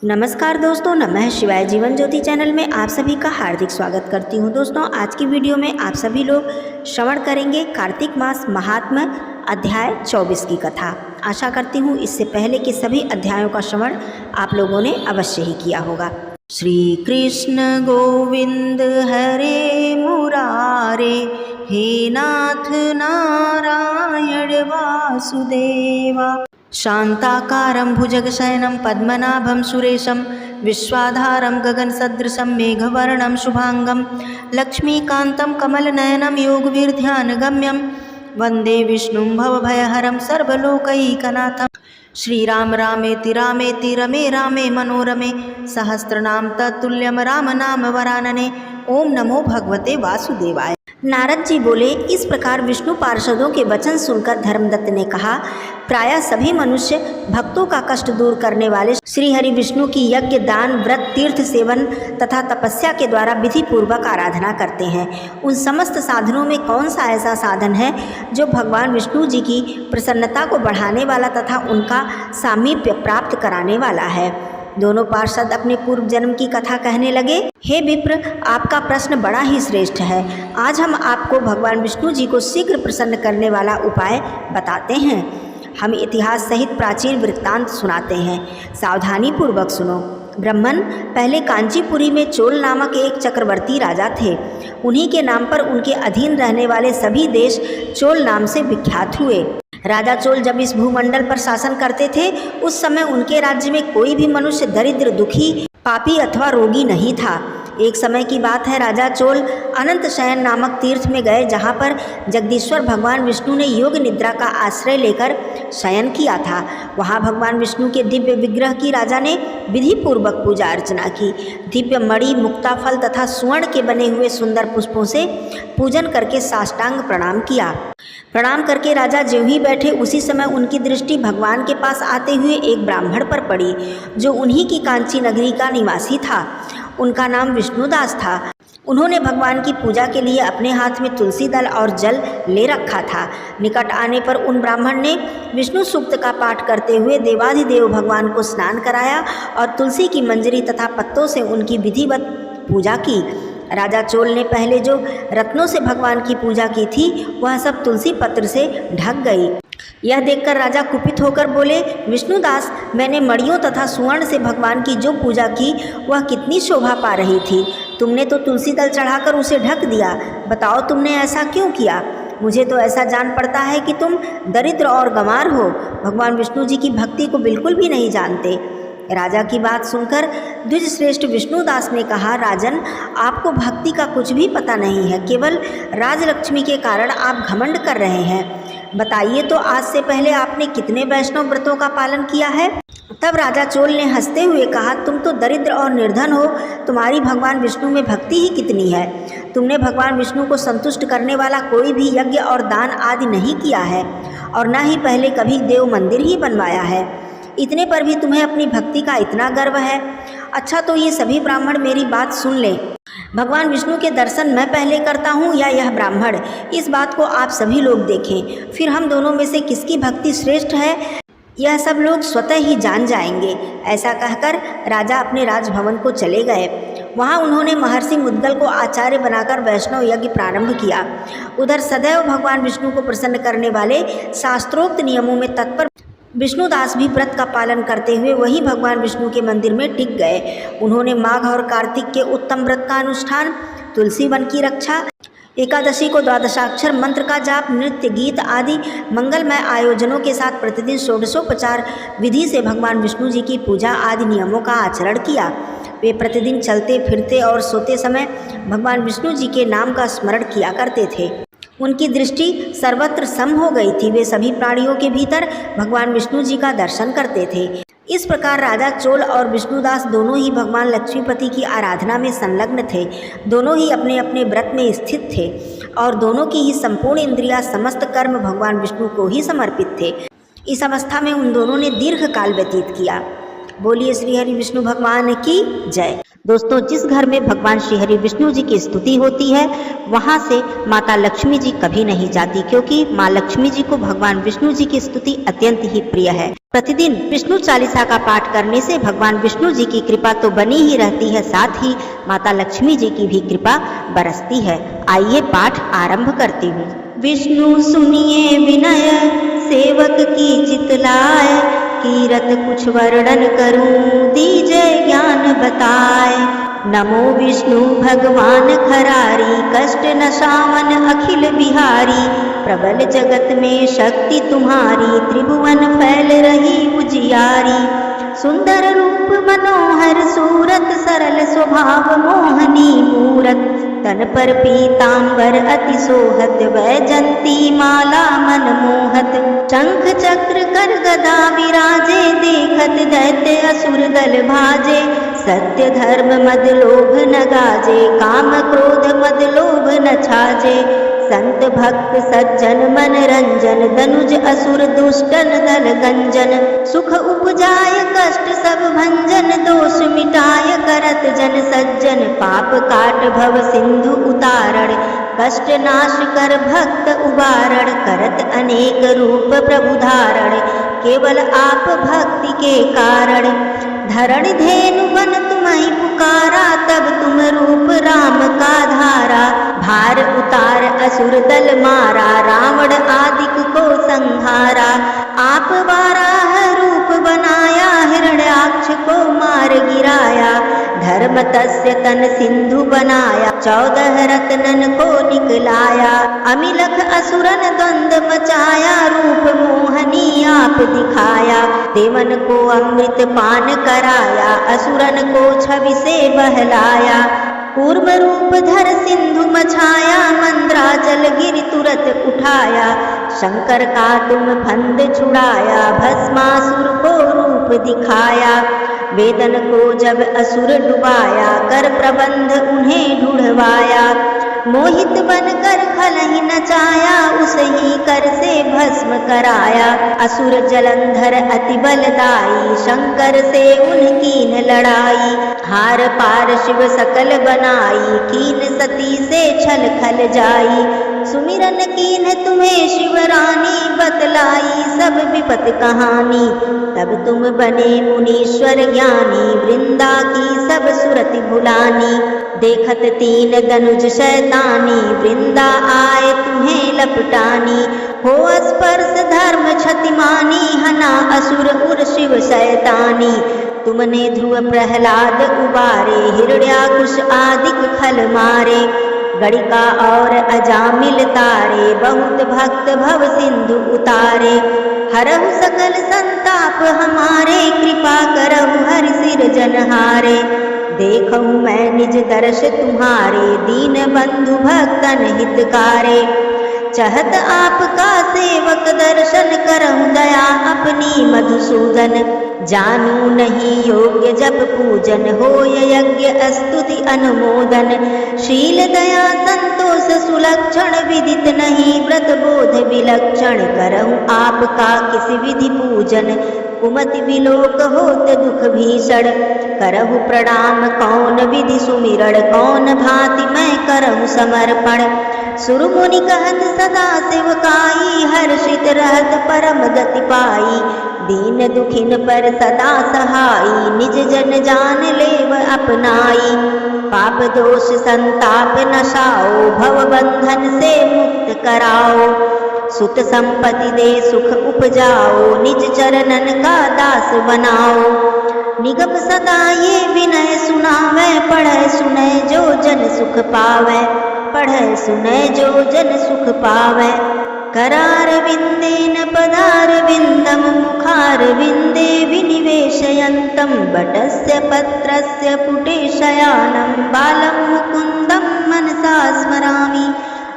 नमस्कार दोस्तों, नमः शिवाय जीवन ज्योति चैनल में आप सभी का हार्दिक स्वागत करती हूँ। दोस्तों, आज की वीडियो में आप सभी लोग श्रवण करेंगे कार्तिक मास महात्म्य अध्याय 24 की कथा। आशा करती हूँ इससे पहले कि सभी अध्यायों का श्रवण आप लोगों ने अवश्य ही किया होगा। श्री कृष्ण गोविंद हरे मुरारे, हे नाथ नारायण वासुदेवा। शांताकारं भुजगशयनं पद्मनाभं सुरेशं, विश्वाधारं गगनसदृशं मेघवर्णं शुभांगं, लक्ष्मीकान्तं कमलनयनं योगवीर्ध्यानगम्यं, वन्दे विष्णुं भवभयहरं सर्वलोकैकनाथं। श्रीराम रामेति रामेति रमे रामे मनोरमे, सहस्रनाम तत्तुल्यं राम नाम वरानने। ओम नमो भगवते वासुदेवाय। नारद जी बोले, इस प्रकार विष्णु पार्षदों के वचन सुनकर धर्मदत्त ने कहा, प्रायः सभी मनुष्य भक्तों का कष्ट दूर करने वाले श्री हरि विष्णु की यज्ञ, दान, व्रत, तीर्थ सेवन तथा तपस्या के द्वारा विधि पूर्वक आराधना करते हैं। उन समस्त साधनों में कौन सा ऐसा साधन है जो भगवान विष्णु जी की प्रसन्नता को बढ़ाने वाला तथा उनका सामीप्य प्राप्त कराने वाला है। दोनों पार्षद अपने पूर्व जन्म की कथा कहने लगे। हे विप्र, आपका प्रश्न बड़ा ही श्रेष्ठ है। आज हम आपको भगवान विष्णु जी को शीघ्र प्रसन्न करने वाला उपाय बताते हैं। हम इतिहास सहित प्राचीन वृत्तांत सुनाते हैं, सावधानी पूर्वक सुनो। ब्राह्मण, पहले कांचीपुरी में चोल नामक एक चक्रवर्ती राजा थे। उन्हीं के नाम पर उनके अधीन रहने वाले सभी देश चोल नाम से विख्यात हुए। राजा चोल जब इस भूमंडल पर शासन करते थे, उस समय उनके राज्य में कोई भी मनुष्य दरिद्र, दुखी, पापी अथवा रोगी नहीं था। एक समय की बात है, राजा चोल अनंत शयन नामक तीर्थ में गए, जहाँ पर जगदीश्वर भगवान विष्णु ने योग निद्रा का आश्रय लेकर शयन किया था। वहाँ भगवान विष्णु के दिव्य विग्रह की राजा ने विधि पूर्वक पूजा अर्चना की। दिव्य मणि, मुक्ता फल तथा स्वर्ण के बने हुए सुंदर पुष्पों से पूजन करके साष्टांग प्रणाम किया। प्रणाम करके राजा ज्यों ही बैठे, उसी समय उनकी दृष्टि भगवान के पास आते हुए एक ब्राह्मण पर पड़ी, जो उन्हीं की कांची नगरी का निवासी था। उनका नाम विष्णुदास था। उन्होंने भगवान की पूजा के लिए अपने हाथ में तुलसी दल और जल ले रखा था। निकट आने पर उन ब्राह्मण ने विष्णु सूक्त का पाठ करते हुए देवाधिदेव भगवान को स्नान कराया और तुलसी की मंजरी तथा पत्तों से उनकी विधिवत पूजा की। राजा चोल ने पहले जो रत्नों से भगवान की पूजा की थी, वह सब तुलसी पत्र से ढक गई। यह देखकर राजा कुपित होकर बोले, विष्णुदास, मैंने मणियों तथा सुवर्ण से भगवान की जो पूजा की, वह कितनी शोभा पा रही थी। तुमने तो तुलसी दल चढ़ाकर उसे ढक दिया। बताओ, तुमने ऐसा क्यों किया? मुझे तो ऐसा जान पड़ता है कि तुम दरिद्र और गंवार हो, भगवान विष्णु जी की भक्ति को बिल्कुल भी नहीं जानते। राजा की बात सुनकर द्विज श्रेष्ठ विष्णुदास ने कहा, राजन, आपको भक्ति का कुछ भी पता नहीं है। केवल राजलक्ष्मी के कारण आप घमंड कर रहे हैं। बताइए तो, आज से पहले आपने कितने वैष्णव व्रतों का पालन किया है? तब राजा चोल ने हंसते हुए कहा, तुम तो दरिद्र और निर्धन हो, तुम्हारी भगवान विष्णु में भक्ति ही कितनी है। तुमने भगवान विष्णु को संतुष्ट करने वाला कोई भी यज्ञ और दान आदि नहीं किया है, और न ही पहले कभी देव मंदिर ही बनवाया है। इतने पर भी तुम्हें अपनी भक्ति का इतना गर्व है। अच्छा, तो ये सभी ब्राह्मण मेरी बात सुन लें। भगवान विष्णु के दर्शन मैं पहले करता हूँ या यह ब्राह्मण, इस बात को आप सभी लोग देखें। फिर हम दोनों में से किसकी भक्ति श्रेष्ठ है, यह सब लोग स्वतः ही जान जाएंगे। ऐसा कहकर राजा अपने राजभवन को चले गए। वहाँ उन्होंने महर्षि मुद्गल को आचार्य बनाकर वैष्णव यज्ञ प्रारंभ किया। उधर सदैव भगवान विष्णु को प्रसन्न करने वाले शास्त्रोक्त नियमों में तत्पर विष्णुदास भी व्रत का पालन करते हुए वही भगवान विष्णु के मंदिर में टिक गए। उन्होंने माघ और कार्तिक के उत्तम व्रत का अनुष्ठान, तुलसी वन की रक्षा, एकादशी को द्वादशाक्षर मंत्र का जाप, नृत्य, गीत आदि मंगलमय आयोजनों के साथ प्रतिदिन षोडशोपचार विधि से भगवान विष्णु जी की पूजा आदि नियमों का आचरण किया। वे प्रतिदिन चलते फिरते और सोते समय भगवान विष्णु जी के नाम का स्मरण किया करते थे। उनकी दृष्टि सर्वत्र सम हो गई थी। वे सभी प्राणियों के भीतर भगवान विष्णु जी का दर्शन करते थे। इस प्रकार राजा चोल और विष्णुदास दोनों ही भगवान लक्ष्मीपति की आराधना में संलग्न थे। दोनों ही अपने अपने व्रत में स्थित थे और दोनों की ही संपूर्ण इंद्रियां, समस्त कर्म भगवान विष्णु को ही समर्पित थे। इस अवस्था में उन दोनों ने दीर्घ काल व्यतीत किया। बोलिए श्री हरि विष्णु भगवान की जय। दोस्तों, जिस घर में भगवान श्री हरि विष्णु जी की स्तुति होती है वहां से माता लक्ष्मी जी कभी नहीं जाती, क्योंकि माँ लक्ष्मी जी को भगवान विष्णु जी की स्तुति अत्यंत ही प्रिय है। प्रतिदिन विष्णु चालीसा का पाठ करने से भगवान विष्णु जी की कृपा तो बनी ही रहती है, साथ ही माता लक्ष्मी जी की भी कृपा बरसती है। आइए पाठ आरंभ करती हूँ। विष्णु सुनिए विनय सेवक की चितलाय, कीरत कुछ वर्णन करूं दीजय ज्ञान बताए। नमो विष्णु भगवान खरारी, कष्ट नशावन अखिल बिहारी। प्रबल जगत में शक्ति तुम्हारी, त्रिभुवन फैल रही उजियारी। सुंदर रूप मनोहर सूरत, सरल स्वभाव मोहनी मूरत। तन पर पीतांबर अति सोहत, वैजंती माला मन मोहत। शंख चक्र कर गदा विराजे, देखत दैत्य असुर दल भाजे। सत्य धर्म मद लोभ न गाजे, काम क्रोध मद लोभ न छाजे। संत भक्त सज्जन मन रंजन, दनुज असुर दुष्टन दल गंजन। सुख उपजाय कष्ट सब भंजन, दोष मिटाय करत जन सज्जन। पाप काट भव सिंधु उतारण, कष्ट नाश कर भक्त उबारण। करत अनेक रूप प्रभु धारण, केवल आप भक्ति के कारण। धरण धेनु बन तुम्हि पुकारा, तब तुम रूप राम का धारा। भार उतार असुर दल मारा, रावण आदिक को संहारा। आप वाराह रूप बनाया, हिरण्याक्ष को मार गिराया। धर्म तस्य तन सिंधु बनाया, 14 रत्नन को निकलाया। अमिलख असुरन द्वंद मचाया, रूप मोहनी आप दिखाया। देवन को अमृत पान कराया, असुरन को छवि से बहलाया। पूर्व रूप धर सिंधु मछाया, मंद्राचल गिरि तुरत उठाया। शंकर का तुम फंद छुड़ाया, भस्मासुर को रूप दिखाया। वेदन को जब असुर डुबाया, कर प्रबंध उन्हें ढूढ़वाया। मोहित बनकर खलहि नचाया, उसही कर से भस्म कराया। असुर जलंधर अति बलदाई, शंकर से उनकीन लड़ाई। हार पार शिव सकल बनाई, कीन सती से छल खल जाई। सुमिरन कीन तुम्हें शिवरानी, बतलाई सब विपत कहानी। तब तुम बने मुनीश्वर ज्ञानी, वृंदा की सब सुरति भुलानी। देखत तीन दनुज शैतानी, वृंदा आए तुम्हें लपटानी। हो स्पर्श धर्म क्षतिमानी, हना असुर उर शिव शैतानी। तुमने ध्रुव प्रहलाद उबारे, हिरण्याकुश आदिक खल मारे। गणिका और अजामिल तारे, बहुत भक्त भव सिंधु उतारे। हरहु सकल संताप हमारे, कृपा करहु हरि सिर जनहारे। देखहु मैं निज दर्श तुम्हारे, दीन बंधु भक्तन हितकारे। चहत आपका सेवक दर्शन, करहु दया अपनी मधुसूदन। जानू नहीं योग्य जप पूजन, होय यज्ञ स्तुति अनुमोदन। शील दया संतोष सुलक्षण, विदित नहीं व्रत बोध विलक्षण। करहु आपका किस विधि पूजन, कुमति विलोक होत दुख भीषण। करहु प्रणाम कौन विधि सुमिरण, कौन भांति मैं करहु समर्पण। सुर मुनि कहत सदा सेवकाई, हर्षित रहत परम गति पाई। दीन दुखिन पर सदा सहाई, निज जन जान लेव अपनाई। पाप दोष संताप नशाओ, भव बंधन से मुक्त कराओ। सुत संपत्ति दे सुख उपजाओ, निज चरणन का दास बनाओ। निगम सदा ये विनय सुनावे, पढ़े सुने जो जन सुख पावे। पढ़े सुने जो जन सुख पावे। करार विंदेन पदार विंदम, मुखार विंदे विनिवेशयन्तं। बटस्य पत्रस्य पुटे शयानं, बालं मुकुंदम मनसा स्मरामि।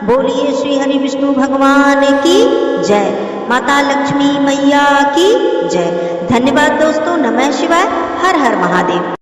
बोलिए श्री हरि विष्णु भगवान की जय, माता लक्ष्मी मैया की जय। धन्यवाद दोस्तों। नमः शिवाय। हर हर महादेव।